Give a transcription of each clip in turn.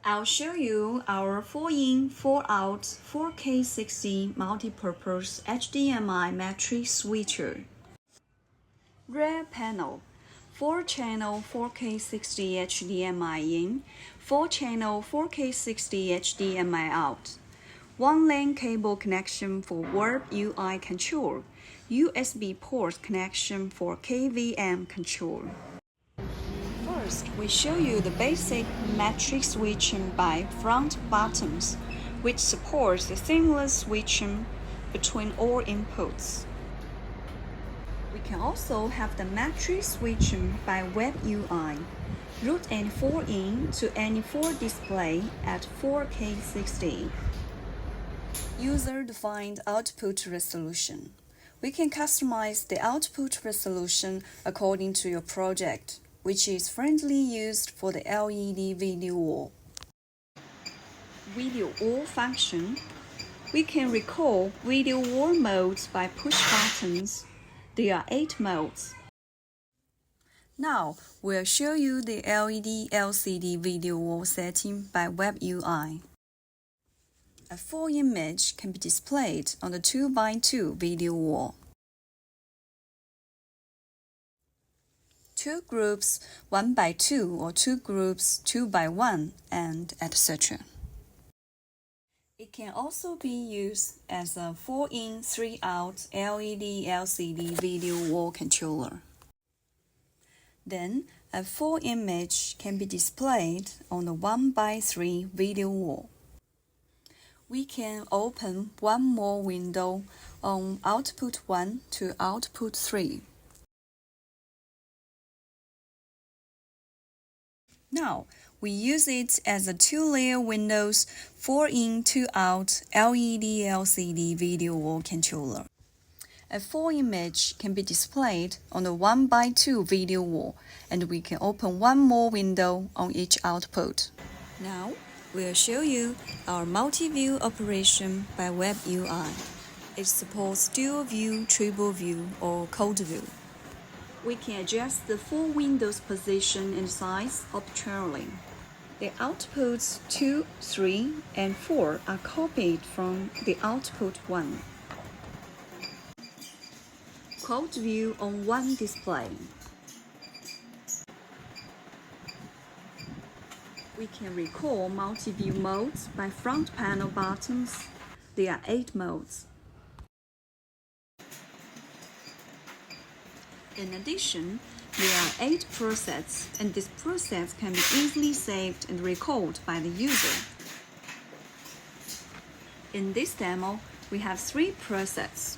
I'll show you our 4-in, 4-out, 4K60 multi-purpose HDMI matrix switcher. Rear panel, 4-channel 4K60 HDMI in, 4-channel 4K60 HDMI out. 1-LAN cable connection for web UI control, USB port connection for KVM control. First, we show you the basic matrix switching by front buttons, which supports the seamless switching between all inputs. We can also have the matrix switching by web UI. Route any 4-in to any 4 display at 4K60. User-defined output resolution. We can customize the output resolution according to your project, which is frequently used for the LED video wall. Video wall function. We can recall video wall modes by push buttons. There are 8 modes. Now, we'll show you the LED LCD video wall setting by web UI. A full image can be displayed on the 2x2 video wall. 2 groups 1x2 or 2 groups 2x1 and etc. It can also be used as a 4-in, 3-out LED LCD video wall controller. Then, a full image can be displayed on the 1x3 video wall. We can open one more window on output 1 to output 3. Now, we use it as a 2-layer Windows 4-in, 2-out LED LCD video wall controller. A full image can be displayed on the 1x2 video wall, and we can open one more window on each output. Now, we'll show you our multi-view operation by web UI. It supports dual view, triple view, or code view. We can adjust the full window's position and size optionally. The outputs 2, 3, and 4 are copied from the output 1. Quad view on one display. We can recall multi-view modes by front panel buttons. There are 8 modes. In addition, there are 8 presets, and these presets can be easily saved and recalled by the user. In this demo, we have 3 presets.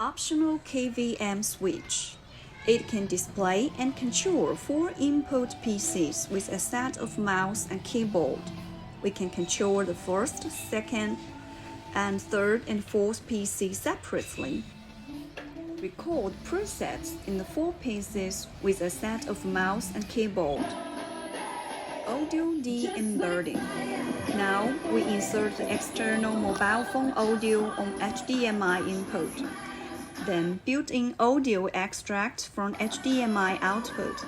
Optional KVM switch. It can display and control 4 input PCs with a set of mouse and keyboard. We can control the first, second, and third and fourth PC separately. Record presets in the 4 PCs with a set of mouse and keyboard. Audio de-embedding. Now we insert the external mobile phone audio on HDMI input. Then built-in audio extract from HDMI output.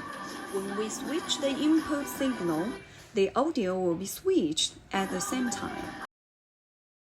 When we switch the input signal, the audio will be switched at the same time.